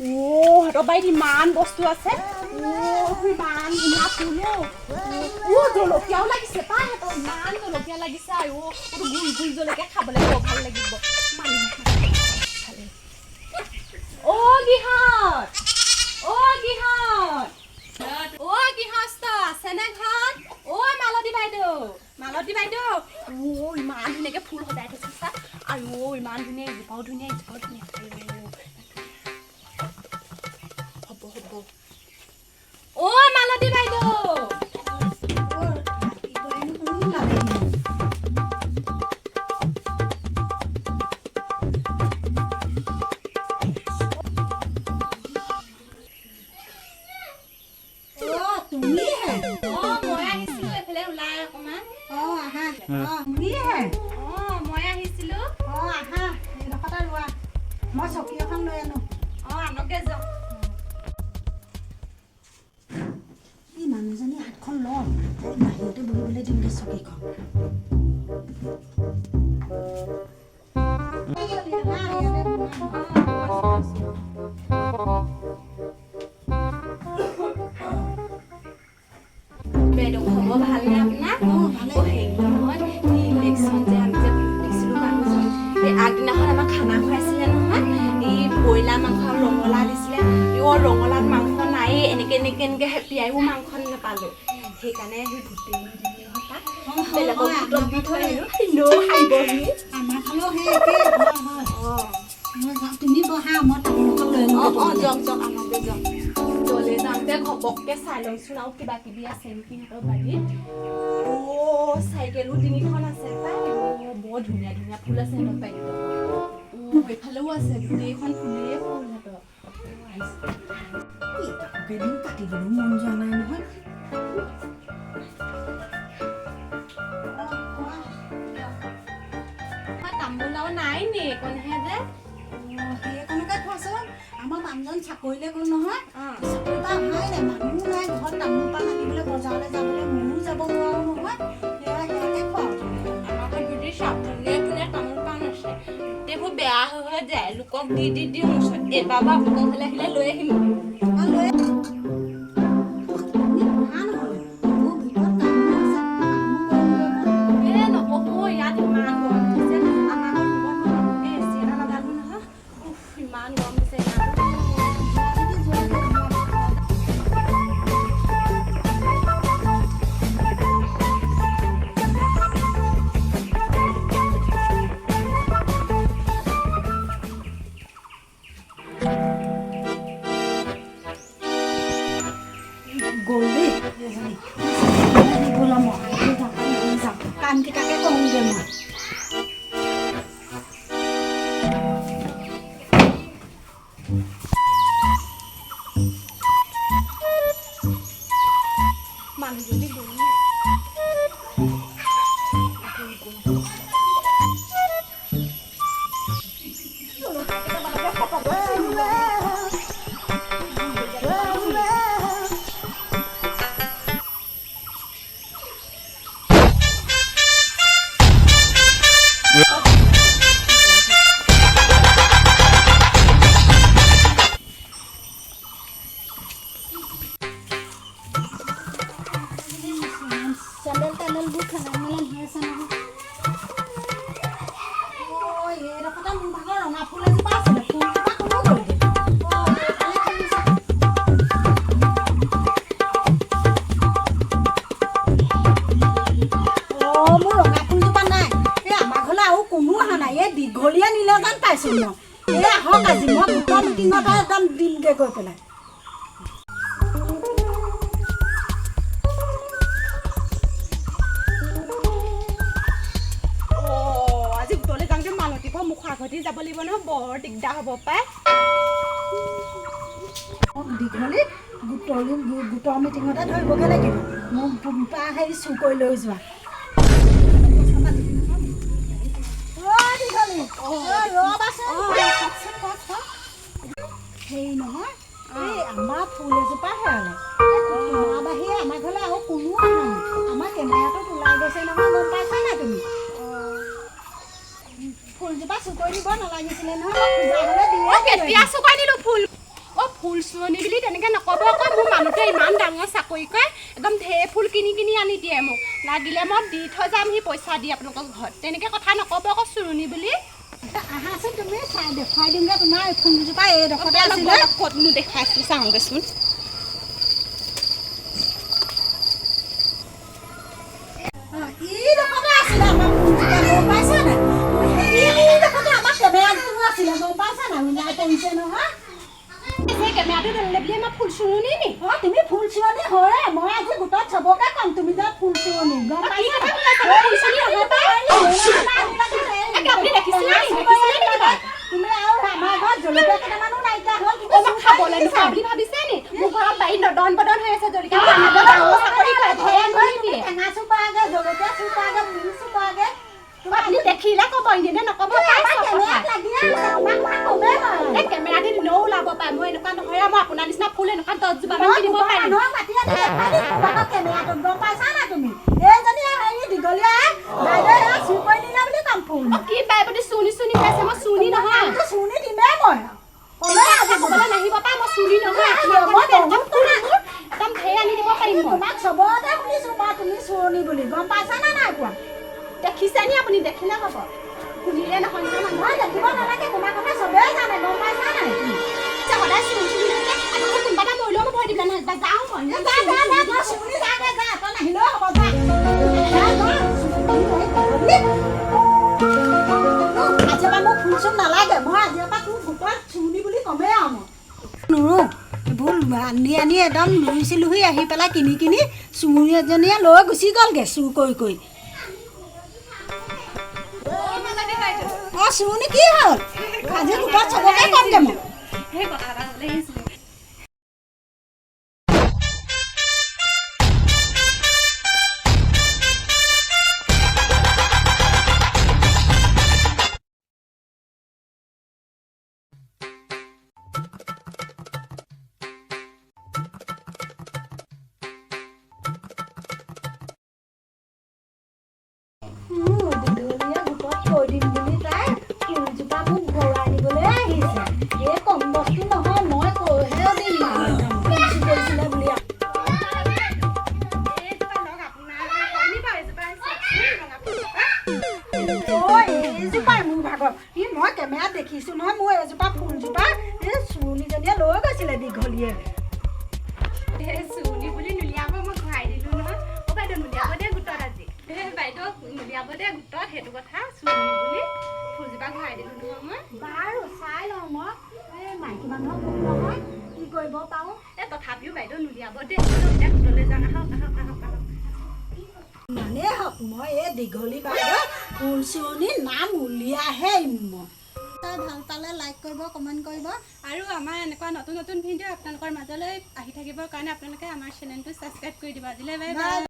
হাতৰ বাৰীত ইমান বস্তু আছে ইমান ধুনীয়া ফুল জলকীয়াও লাগিছে পাই সিহঁতৰ ইমান জলকীয়া লাগিছে আৰু গোল গোল জলকীয়া খাবলৈ বৰ ভাল লাগিব গৃহস্থ আছেনে ঘৰত মালতী বাইদেউ ইমান ধুনীয়াকে ফুল সজাই থৈছে চা আৰু ইমান ধুনীয়া এজোপাও ধুনীয়া হ'ব মালতী বাইদেউ মই চকী এখন লৈ আনো আনকে যাওঁ এই মানুহজনী হাতখন লওঁ বাহিৰতে বহিবলৈ দিমগে চকীখন বাইদেউ খবৰ ভালনে আপোনাৰ হেৰি নহয় ইলেকশ্যন যে আমি যে দিছিলোঁ মানুহজন এই আগদিনাখন আমাক খানা খুৱাইছিলে নহয় এই ব্ৰইলাৰ মাংস আৰু ৰঙালাও দিছিলে ৰঙালাও মাংস নায়েই এনেকে হেপিয়াইও মাংস নাপালোঁ সেইকাৰণে সেই ভোটেই বেলেগক ভোটত দি থৈ আহিলোঁ আমাৰ ফালেও সেই একেই তুমি বহা মই তামোলখন লৈ যাওক আমাকে যাওক জলে যাওঁতে ঘপককে চাই লওঁচোন আৰু কিবা কিবি আছে নেকি সিহঁতৰ বাৰীত চাইকেলো তিনিখন আছে পাই বৰ ধুনীয়া ধুনীয়া ফুল আছে সিহঁতৰ বাৰীত এইফালেও আছে গোটেইখন ফুলেই ফুল সিহঁতৰ কেইদিন কাটিবলৈ মন যোৱা নাই নহয় তামোল আৰু নাই নে এইকণহে যে সেইকণকে খোৱাচোন আমাৰ মানুহজন চাকৰিলৈ গ'ল নহয় চাকৰি পৰা অহাই নাই মানুহ নাই ঘৰত তামোল পাণ আনিবলৈ বজাৰলৈ যাবলৈ ময়ো যাব নোৱাৰো নহয় সেয়াকে খোৱাওঁ আমাৰ যদি চাকৰিয়ে কোনে তামোল পাণ আছে গোটেইবোৰ বেয়া হৈ যায় লোকক দি দিওঁ এবাৰ বা আপোনালোকৰ ঘৰলৈ আহিলে লৈ আহিম কামকেইটাকে কৰোঁগৈ মই মানুহজনী চেণ্ডেলবোৰ খেলা মেলা হৈ আছে নহয় এইডোখৰতে মোৰ ভাগৰ ৰঙা ফুল এজোপা আছিলে ফুলজোপা কোনো গ'লগৈ মোৰ ৰঙা ফুলজোপা নাই এই আমাৰ ঘৰলৈ আৰু কোনো অহা নাই এই দীঘলীয়া নিলে যেন পাইছোঁ মই এই আহক আজি মই গোটৰ মিটিঙতে একদম দিমগৈ গৈ পেলাই মুখৰ আগতে যাব লাগিব নহয় বৰ দিগদাৰ হ'ব পাই দীঘলী গোটৰ মিটিঙতে ধৰিবগৈ লাগিব মোক হেৰি চুৰ কৰি লৈ যোৱা হেৰি নহয় এই আমাৰ ফুল এজোপা হেৰালে বাহিৰে আমাৰ ঘৰলৈ আৰু কোনো অহা নাই আমাৰ কেমেৰাটোত ওলাই গৈছে নহয় গম পাইছা নাই তুমি ফুলজোপা চুৰ কৰি দিব নালাগিছিলে নহয় কেতিয়া চুৰ কৰি দিলোঁ ফুল ফুল চুৰণি বুলি তেনেকৈ নক'ব আকৌ মোৰ মানুহটোৱে ইমান ডাঙৰ চাকৰি কৰে একদম ঢেৰ ফুল কিনি কিনি আনি দিয়ে মোক লাগিলে মই দি থৈ যাম সি পইচা দি আপোনালোকৰ ঘৰত তেনেকৈ কথা নক'ব আকৌ চুৰণি বুলি আহাচোন তুমি চাই দেখুৱাই দিমগৈ তোমাৰ ফুলজোপা এইডোখৰতে আছিলে ক'তনো দেখাইছিলোঁ চাওঁগৈচোন এইডোখৰতে আছিলে আমাৰ ফুলজোপা গম পাইছা নাই এইডোখৰতে আমাৰ কেমেৰাটো আছিলে গম পাইছা নাই ওলাই পৰিছে নহয় সেই কেমেৰাটো ধৰিলে বুলি আমাৰ ফুল চুৰণি নি তুমি ফুল চিৰণি হয় মই আজি গোটত চবকে কম তুমি যে ফুল চিৰণি গম পাইছা তুমি আৰু আমাৰ ঘৰত জলকীয়া কেইটামানো নাইকিয়া হ'ল খাবলৈ নোখোৱা বুলি ভাবিছে নি মোৰ ঘৰত বাৰীত নদন বদন হৈ আছে জলকীয়া টেঙা চোপাগে জলকীয়া চোপাগে ফুল চোপাগে আপুনি দেখিলে ক'ব এনেই নক'ব কেমেৰাটো দিলেও ওলাব পাৰে মই এনেকুৱা নহয় মই আপোনাৰ নিচিনা ফুল এনেকুৱা 10জোপামান কিনিব পাৰিম কেমেৰাটোত গম পাইছা না তুমি এইজনী হেৰি দীঘলীয়া বাইদেউ চুৰ কৰি দিলে বুলি কম ফুল কি বাই প্ৰতি চুনি চুনি পাইছে মই চুনি নহয় চুনি দিমেই মই ক'বলৈ নাহিব পাৰে মই চুনি নহয় একদম ঢেৰ আনি দিব পাৰিম তোমাক চবতে শুনিছো মই তুমি চুৰণি বুলি গম পাইছা না নাই কোৱা দেখিছে নি আপুনি দেখিলে ক'ব শুনিলে নহয় মই দেখিব নালাগে তোমাৰ কথা চবেই জানে গম পাইছা নাই সদায় চুনি চুনি আকৌ কোনোবা এটা মৰিলেও মই ভয় দিব নহয় যাওঁ মই চুৰণি যাগে যা তই নাহিলেও হ'ব আজিৰ পৰা মোক ফুল চুল নালাগে মই আজিৰ পৰা তোৰ গোটত চুৰণি বুলি কমেই আৰু মই নোৰো এইবোৰ আনি আনি একদম লুহি চিলুহি আহি পেলাই কিনি কিনি চুৰণি এজনীয়ে লৈ গুচি গ'লগৈ চুৰ কৰি কৰি অঁ চুৰণি কি হ'ল আজি গোটত চবকে কমগৈ মই সেই কথা এটা হ'লে আহিছিলে মই কেমেৰাত দেখিছো নহয় মোৰ এজোপা ফুলজোপা এই চুৰণিজনীয়ে লৈ গৈছিলে দীঘলীয়ে চুৰণি বুলি নুলিয়াব মই ঘূৰাই দিলোঁ নহয় অ' বাইদেউ নুলিয়াব দে গোটত আজি বাইদেউ নুলিয়াব দে গোটত সেইটো কথা চুৰণি বুলি ফুলজোপা ঘূৰাই দিলোঁ নহয় মই বাৰু চাই লওঁ মই এই মাইকী মানুহৰ ফুল নহয় কি কৰিব পাৰোঁ তথাপিও বাইদেউ নুলিয়াব দে এতিয়া গোটলৈ যাওঁ আহক আহক আহক আহক মানে হওক মই এই দীঘলী বাইদেউ ফুল চুৰণি নাম উলিয়াইহে মই তাই ভাল পালে লাইক কৰিব কমেণ্ট কৰিব আৰু আমাৰ এনেকুৱা নতুন নতুন ভিডিঅ' আপোনালোকৰ মাজলৈ আহি থাকিবৰ কাৰণে আপোনালোকে আমাৰ চেনেলটো ছাবস্ক্ৰাইব কৰি দিব আজিলৈ বাই বাই